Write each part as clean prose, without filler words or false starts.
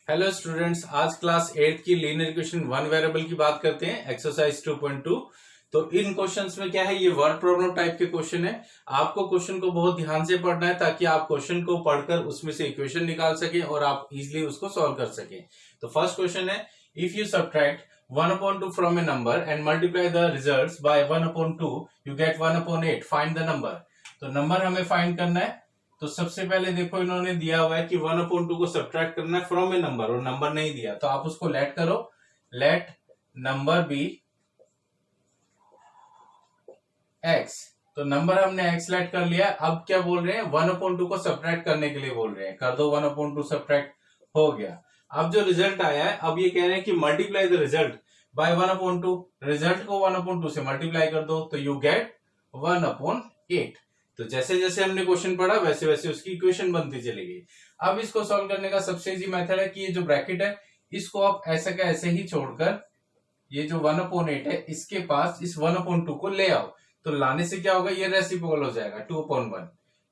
Hello students, आज class 8 की linear equation one variable की बात करते हैं। एक्सरसाइज 2.2। तो इन क्वेश्चंस में क्या है, ये वर्ड प्रॉब्लम टाइप के क्वेश्चन है। आपको क्वेश्चन को बहुत ध्यान से पढ़ना है ताकि आप क्वेश्चन को पढ़कर उसमें से इक्वेशन निकाल सके और आप इजिली उसको सॉल्व कर सके। तो फर्स्ट क्वेश्चन है, if you subtract 1/2 from a number and multiply the results bye 1/2 you get 1/8, find the number. तो नंबर हमें फाइंड करना है। तो सबसे पहले देखो, इन्होंने दिया हुआ है कि 1/2 को सब्ट्रैक्ट करना है फ्रॉम ए नंबर, और नंबर नहीं दिया तो आप उसको लेट करो। Let number be x. तो नंबर हमने एक्स लेट कर लिया। अब क्या बोल रहे हैं, 1/2 को सब्ट्रैक्ट करने के लिए बोल रहे हैं। कर दो 1/2 सब्ट्रैक्ट, हो गया। अब जो रिजल्ट आया है, अब ये कह रहे हैं कि multiply the result by 1/2। Result को 1/2 से मल्टीप्लाई कर दो तो यू गेट 1/8। तो जैसे जैसे हमने क्वेश्चन पढ़ा वैसे वैसे उसकी इक्वेशन बनती चलेगी। अब इसको सॉल्व करने का सबसे इजी मेथड है कि ये जो ब्रैकेट है इसको आप ऐसे का ऐसे ही छोड़कर ये जो 1/8 है इसके पास इस 1/2 को ले आओ। तो लाने से क्या होगा, ये रेसिप्रोकल हो जाएगा 2/1।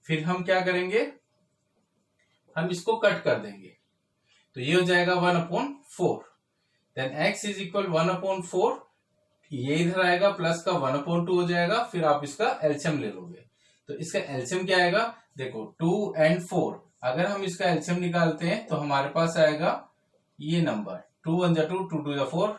फिर हम क्या करेंगे, हम इसको कट कर देंगे तो ये हो जाएगा 1/4। Then x is equal 1/4। ये इधर आएगा, प्लस का 1/2 हो जाएगा। फिर आप इसका एलसीएम ले लोगे तो इसका एलसीएम क्या आएगा, देखो 2 और 4। अगर हम इसका एलसीएम निकालते हैं तो हमारे पास आएगा ये नंबर 2 1 जा 2, 2 2 जा 4,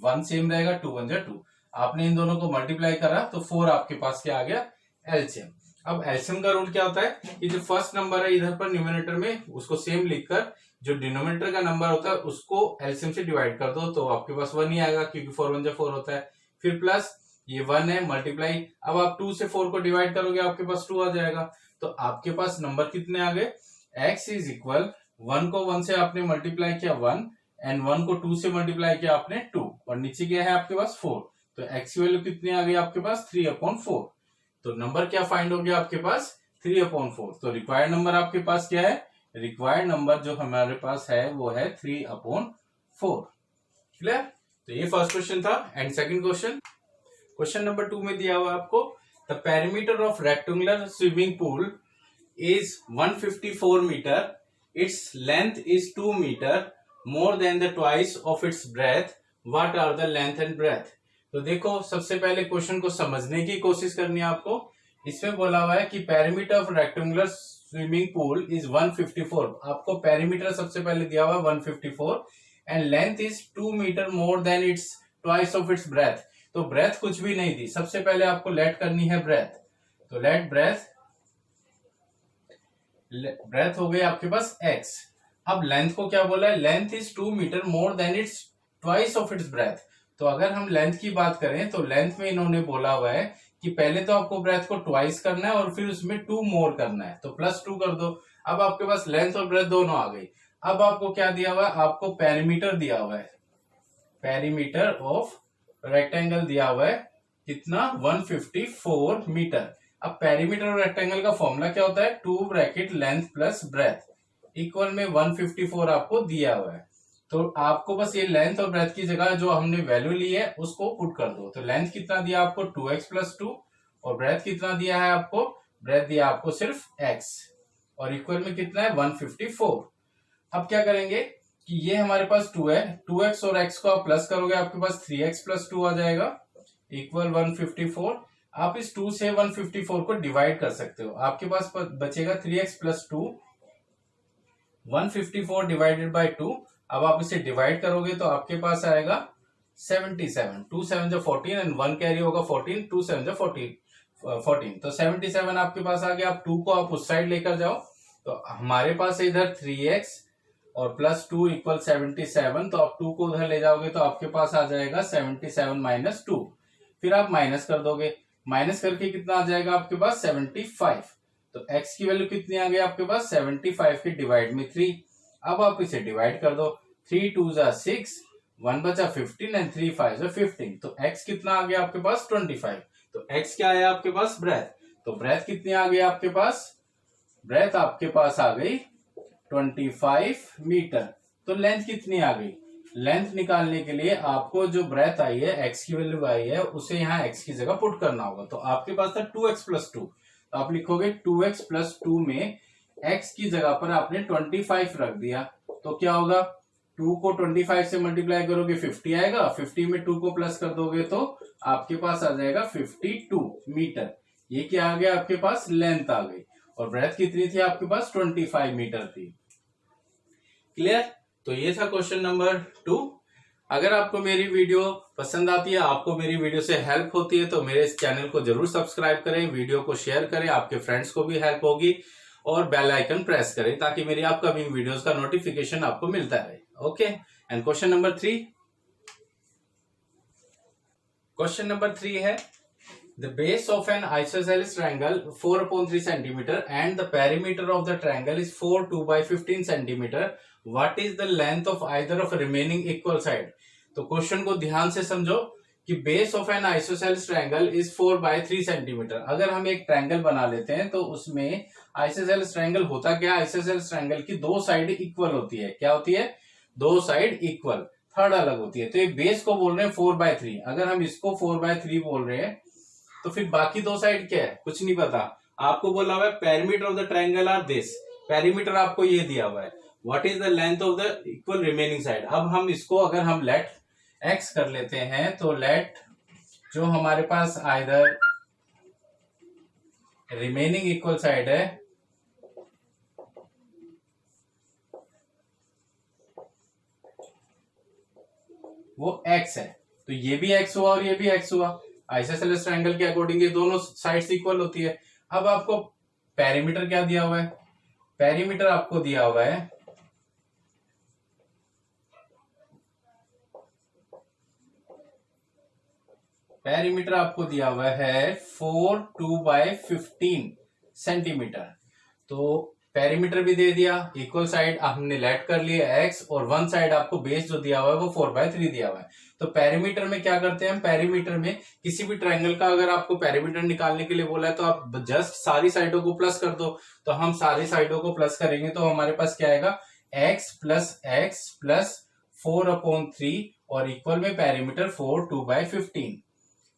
1 सेम रहेगा, 2 1 जा 2। आपने इन दोनों को मल्टीप्लाई करा तो 4 आपके पास क्या आ गया, एलसीएम। अब एलसीएम का रूल क्या होता है कि जो फर्स्ट नंबर है इधर पर न्यूमरेटर में उसको सेम लिखकर जो डिनोमिनेटर का नंबर होता है उसको एलसीएम से डिवाइड कर दो तो आपके पास 1 ही आएगा, क्योंकि 4 1 जा 4 होता है। फिर प्लस ये 1 है, मल्टीप्लाई। अब आप 2 से 4 को डिवाइड करोगे आपके पास 2 आ जाएगा। तो आपके पास नंबर कितने आ गए, x इज इक्वल 1 को 1 से आपने मल्टीप्लाई किया 1 एंड 1 को 2 से मल्टीप्लाई किया आपने 2, और नीचे क्या है आपके पास 4। तो x की वैल्यू कितनी आ गई आपके पास 3/4। तो नंबर क्या फाइंड हो गया आपके पास 3/4। तो रिक्वायर्ड नंबर आपके पास क्या है, रिक्वायर्ड नंबर जो हमारे पास है वो है 3/4। क्लियर। तो ये फर्स्ट क्वेश्चन था। एंड सेकंड क्वेश्चन नंबर 2 में दिया हुआ आपको, the perimeter of rectangular swimming pool is 154 metre, its length is 2 metre, more than the twice of its breadth, what are the length and breadth. तो देखो, सबसे पहले question को समझने की कोशिश करनी है आपको। इसमें बोला हुआ है कि perimeter of rectangular swimming pool is 154। आपको पेरीमीटर सबसे पहले दिया हुआ है 154 and length is 2 metre, more than its twice of its breadth. तो ब्रेथ कुछ भी नहीं दी, सबसे पहले आपको लेट करनी है ब्रेथ। तो लेट ब्रेथ हो गई आपके पास x। अब लेंथ को क्या बोला है, length is 2 metre, more than its twice of its breadth. तो अगर हम लेंथ की बात करें तो लेंथ में इन्होंने बोला हुआ है कि पहले तो आपको ब्रेथ को ट्वाइस करना है और फिर उसमें 2 मोर करना है, तो +2 कर दो। अब आपके पास लेंथ और ब्रेथ दोनों आ गई। अब आपको क्या दिया हुआ है, आपको पेरीमीटर दिया हुआ है, पेरीमीटर ऑफ रेक्टेंगल दिया हुआ है कितना, 154 मीटर। अब पेरीमीटर और रेक्टेंगल का फॉर्मूला क्या होता है, 2 bracket length plus breadth equal में 154 आपको दिया हुआ है। तो आपको बस ये लेंथ और ब्रेथ की जगह जो हमने वैल्यू ली है उसको पुट कर दो। तो लेंथ कितना दिया आपको 2x + 2, और ब्रेथ कितना दिया है आपको, ब्रेथ दिया आपको सिर्फ x, और इक्वल में कितना है 154। अब क्या करेंगे कि ये हमारे पास 2 है, 2x और x को आप प्लस करोगे आपके पास 3x + 2 आ जाएगा इक्वल 154। आप इस 2 से 154 को डिवाइड कर सकते हो, आपके पास बचेगा 3x + 2, 154 डिवाइडेड बाय 2। अब आप इसे डिवाइड करोगे तो आपके पास आएगा 77, 2 7 जो 14 एंड 1 कैरी होगा 14, 2 7 जो 14, तो 77 आपके पास आ गया। आप 2 को आप उस साइड लेकर जाओ तो हमारे पास इधर 3x और +2 इक्वल 77। तो आप 2 को उधर ले जाओगे तो आपके पास आ जाएगा 77 - 2। फिर आप माइनस कर दोगे, माइनस करके कितना आ जाएगा आपके पास 75। तो x की वैल्यू कितनी आ गई आपके पास 75 के डिवाइड में 3। अब आप इसे डिवाइड कर दो, 3 2 जा 6, 1 बचा 15 एंड 3 5 जा 15। तो x कितना आ गया आपके पास 25। तो x क्या आया आपके पास, ब्रेथ। तो ब्रेथ कितनी आ गई आपके पास, ब्रेथ आपके पास आ गई 25 मीटर। तो लेंथ कितनी आ गई, लेंथ निकालने के लिए आपको जो ब्रेथ आई है, x की वैल्यू आई है, उसे यहाँ x की जगह पुट करना होगा। तो आपके पास था 2x + 2, तो आप लिखोगे 2x + 2 में x की जगह पर आपने 25 रख दिया तो क्या होगा 2 को 25 से मल्टीप्लाई करोगे 50 आएगा, 50 में 2 को प्लस कर दोगे तो आपके पास आ जाएगा 52 मीटर। ये क्या आ गया आपके पास, लेंथ आ गई। और ब्रेथ कितनी थी आपके पास, 25 मीटर थी। क्लियर? तो ये था क्वेश्चन नंबर 2। अगर आपको मेरी वीडियो पसंद आती है, आपको मेरी वीडियो से हेल्प होती है, तो मेरे इस चैनल को जरूर सब्सक्राइब करें, वीडियो को शेयर करें, आपके फ्रेंड्स को भी हेल्प होगी, और बेल आइकन प्रेस करें ताकि मेरी अपकमिंग वीडियोस का नोटिफिकेशन आपको मिलता रहे। Okay, and question number 3। Question number 3 है, the base of N isosceles triangle 4/3 centimetre and the perimeter of the triangle is 4 2/15 centimetre. What is the length of either of remaining equal side. तो question को ध्यान से समझो कि base of N isosceles triangle is 4/3 centimetre. अगर हम एक triangle बना लेते हैं तो उसमें आइसोसेलेस ट्रायंगल होता क्या, आइसोसेलेस ट्रायंगल की दो साइड इक्वल होती है। क्या होती है, दो साइड इक्वल, थर्ड अलग होती है। तो ये बेस को बोल रहे हैं 4/3, अगर हम इसको 4/3 बोल रहे हैं तो फिर बाकी दो साइड क्या है, कुछ नहीं पता। आपको बोला हुआ है perimeter of the triangle are this, perimeter आपको ये दिया हुआ है। What is the length of the equal remaining side. अब हम इसको अगर हम लेट एक्स कर लेते हैं तो लेट जो हमारे पास आइदर रिमेनिंग इक्वल साइड है वो x है, तो ये भी x हुआ और ये भी x हुआ। आइसोसेलेस ट्रायंगल के अकॉर्डिंग ये दोनों साइड्स इक्वल होती है। अब आपको पेरीमीटर क्या दिया हुआ है, पेरीमीटर आपको दिया हुआ है पेरीमीटर आपको दिया हुआ है 4 2/15 सेंटीमीटर। तो पेरीमीटर भी दे दिया, इक्वल साइड हमने लेट कर लिया x, और वन साइड आपको बेस जो दिया हुआ है वो 4/3 दिया हुआ है। तो पेरीमीटर में क्या करते हैं हम, पेरीमीटर में किसी भी ट्रायंगल का अगर आपको पेरीमीटर निकालने के लिए बोला है तो आप जस्ट सारी साइडों को प्लस कर दो। तो हम सारी साइडों को प्लस करेंगे तो हमारे पास क्या आएगा, x प्लस 4/3 और इक्वल में पेरीमीटर 4 2/15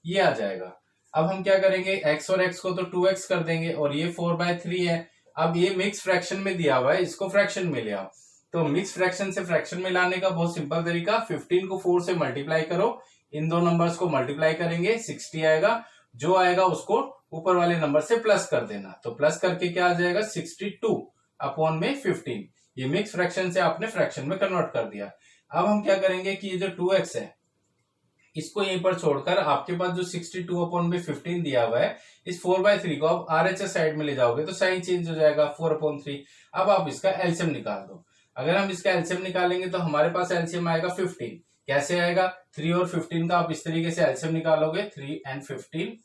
ये आ जाएगा। अब हम क्या करेंगे, x और x को तो 2x कर देंगे और ये 4/3 है। अब ये मिक्स फ्रैक्शन में दिया हुआ है, इसको फ्रैक्शन में ले आओ। तो मिक्स फ्रैक्शन से फ्रैक्शन में लाने का बहुत सिंपल तरीका, 15 को 4 से मल्टीप्लाई करो, इन दो नंबर्स को मल्टीप्लाई करेंगे 60 आएगा, जो आएगा उसको ऊपर वाले नंबर से प्लस कर देना। तो प्लस करके क्या आ जाएगा, 62/15। ये मिक्स फ्रैक्शन से आपने फ्रैक्शन में कन्वर्ट कर दिया। अब हम क्या करेंगे कि ये जो 2x है इसको यहीं पर छोड़कर आपके पास जो 62/15 दिया हुआ है, इस 4/3 को आप RHS साइड में ले जाओगे तो साइन चेंज हो जाएगा 4/3। अब आप इसका एलसीएम निकाल दो। अगर हम इसका एलसीएम निकालेंगे तो हमारे पास एलसीएम आएगा 15। कैसे आएगा, 3 और 15 का आप इस तरीके से एलसीएम निकालोगे, 3 and 15।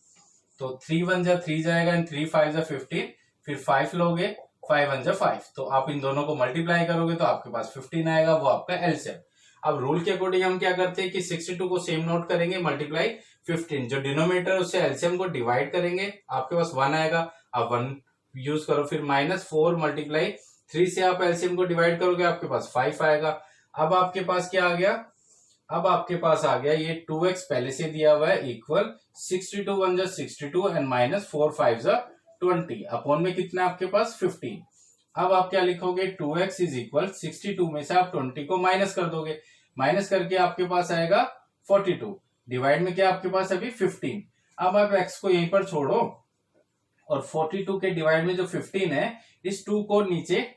तो 3 1 जा 3 जाएगा एंड 3 5 जा 15, फिर 5 लोगे, 5 1 जा 5। तो आप इन दोनों को मल्टीप्लाई करोगे तो आपके पास 15 आएगा, वो आपका एलसीएम। अब रूल के अकॉर्डिंग हम क्या करते हैं कि 62 को सेम नोट करेंगे, मल्टीप्लाई 15, जो डिनोमिनेटर उससे एलसीएम को डिवाइड करेंगे, आपके पास 1 आएगा, आप 1 यूज करो, फिर -4 मल्टीप्लाई 3 से आप एलसीएम को डिवाइड करोगे, आपके पास 5 आएगा। अब आपके पास क्या आ गया, अब आपके पास आ गया ये 2x पहले से दिया हुआ है इक्वल 62 1 जा 62 एंड -4 5 जा 20 अपॉन में कितना आपके पास 15। अब आप क्या लिखोगे, 2x इज इक्वल 62 में से आप 20 को माइनस कर दोगे, माइनस करके आपके पास आएगा 42, डिवाइड में क्या आपके पास अभी 15। अब आप x को यहीं पर छोड़ो और 42 के डिवाइड में जो 15 है इस 2 को नीचे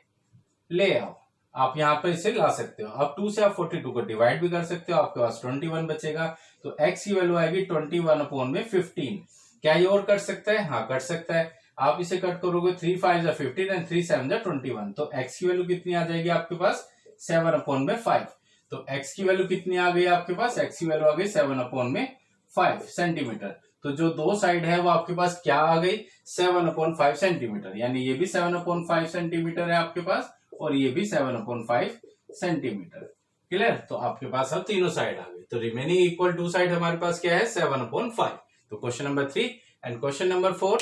ले आओ, आप यहाँ पर इसे ला सकते हो। अब 2 से आप 42 को डिवाइड भी कर सकते हो, आपके पास 21 बचेगा। तो x की वैल्यू आएगी 21/15। क्या ये और कट सकता है, हाँ कट सकता है। आप इसे कट करोगे, 3 5 जा 15 एंड 3 7 जा 21। तो x की वैल्यू कितनी आ जाएगी आपके पास, 7/5। तो x की वैल्यू कितनी आ गई आपके पास, x की वैल्यू आ गई 7/5 सेंटीमीटर। तो जो दो साइड है वो आपके पास क्या आ गई, 7/5 सेंटीमीटर, यानी ये भी 7/5 सेंटीमीटर है आपके पास और ये भी 7/5 सेंटीमीटर। क्लियर? तो आपके पास अब तीनों साइड आ गई। तो रिमेनिंग इक्वल टू साइड हमारे पास क्या है, 7/5। तो question number 3 and question number 4।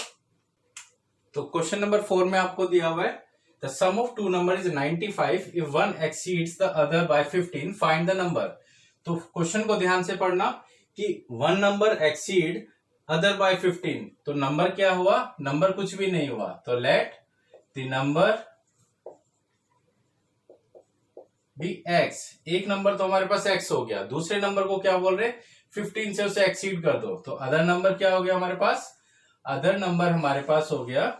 तो क्वेश्चन नंबर 4 में आपको दिया हुआ है the sum of two number is 95 if one exceeds the other by 15 find the number. तो क्वेश्चन को ध्यान से पढ़ना कि one number exceed other by 15, तो नंबर क्या हुआ, नंबर कुछ भी नहीं हुआ। तो let the number be x, एक नंबर तो हमारे पास एक्स हो गया, दूसरे नंबर को क्या बोल रहे 15 से उसे एक्सीड कर दो, तो अदर नंबर क्या हो गया हमारे पास, अदर नंबर हमारे पास हो गया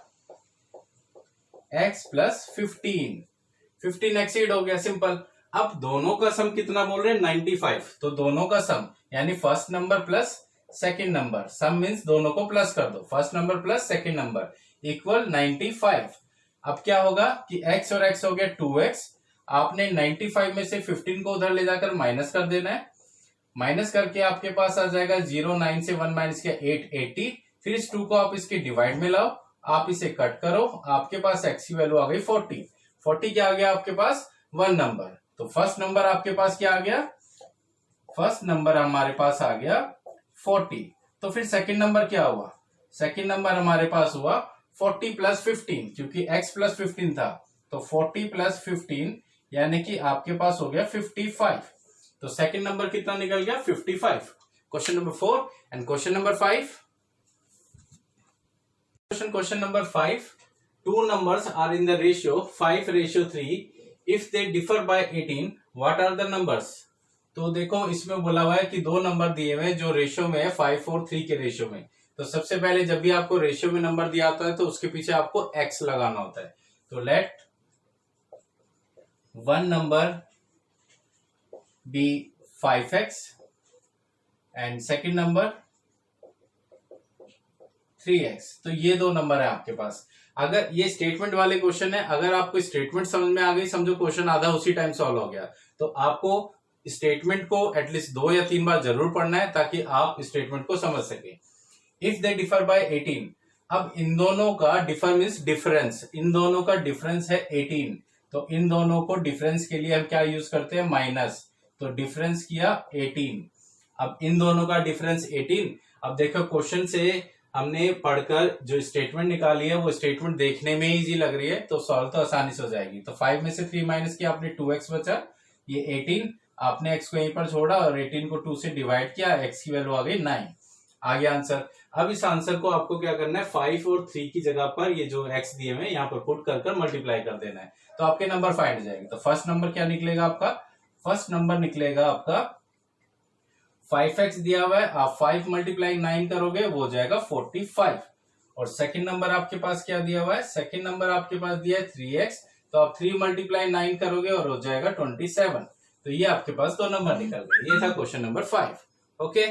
x प्लस 15 एक्सीड हो गया, सिंपल। अब दोनों का सम कितना बोल रहे हैं 95, तो दोनों का सम यानी first number plus second number, sum means दोनों को प्लस कर दो, first number plus second number equal 95। अब क्या होगा कि x और x हो गया 2x, आपने 95 में से 15 को उधर ले जाकर माइनस कर देना है, माइनस करके आपके पास आ जाएगा 0, 9 से 1 माइनस किया 8, 80। फिर इस 2 को आप इसके डिवाइड में लाओ, आप इसे कट करो, आपके पास x की वैल्यू आ गई 40। 40 क्या आ गया आपके पास 1 नंबर, तो फर्स्ट नंबर आपके पास क्या आ गया, फर्स्ट नंबर हमारे पास आ गया 40। तो फिर सेकंड नंबर क्या हुआ, सेकंड नंबर हमारे पास हुआ 40 प्लस 15, क्योंकि x प्लस 15 था, तो 40 प्लस 15 यानी कि आपके पास हो गया 55। तो सेकंड नंबर कितना निकल गया 55। Question number 4 and question number 5। Question number 5. Two numbers are in the ratio 5:3. If they differ by 18, what are the numbers? तो देखो इसमें बोला हुआ है कि दो नंबर दिए हुए हैं जो रेशियो में है 5 और 3 के रेशियो में। तो सबसे पहले जब भी आपको रेशियो में नंबर दिया होता है तो उसके पीछे आपको x लगाना होता है। तो let one number be 5x and second number 3x। तो ये दो नंबर है आपके पास। अगर ये स्टेटमेंट वाले क्वेश्चन है, अगर आपको स्टेटमेंट समझ में आ गई, समझो क्वेश्चन आधा उसी टाइम सॉल्व हो गया। तो आपको स्टेटमेंट को एटलीस्ट 2 या 3 बार जरूर पढ़ना है ताकि आप स्टेटमेंट को समझ सके। इफ दे डिफर बाय 18, अब इन दोनों का डिफर मीन्स डिफरेंस, इन दोनों का डिफरेंस है 18, तो इन दोनों को डिफरेंस के लिए हम क्या यूज करते हैं माइनस, तो डिफरेंस किया 18। अब इन दोनों का डिफरेंस 18। अब देखो क्वेश्चन से हमने पढ़कर जो स्टेटमेंट निकाली है वो स्टेटमेंट देखने में इजी लग रही है, तो सॉल्व तो आसानी से हो जाएगी। तो 5 में से 3 माइनस किया आपने 2x बचा, ये 18, आपने x को यहीं पर छोड़ा और 18 को 2 से डिवाइड किया, x की वैल्यू आ गई 9, आ गया आंसर। अब इस आंसर को आपको क्या करना है 5 और 3 की जगह पर ये जो x दिए हुए यहाँ पर पुट कर मल्टीप्लाई कर देना है, तो आपके नंबर फाइंड हो जाएंगे। तो फर्स्ट नंबर क्या निकलेगा आपका, फर्स्ट नंबर निकलेगा आपका 5x दिया हुआ है, आप 5 मल्टीप्लाई 9 करोगे वो हो जाएगा 45। और सेकंड नंबर आपके पास क्या दिया हुआ है, सेकंड नंबर आपके पास दिया है 3x, तो आप 3 मल्टीप्लाई 9 करोगे और हो जाएगा 27। तो ये आपके पास दो नंबर निकल गए। ये था क्वेश्चन नंबर 5। ओके।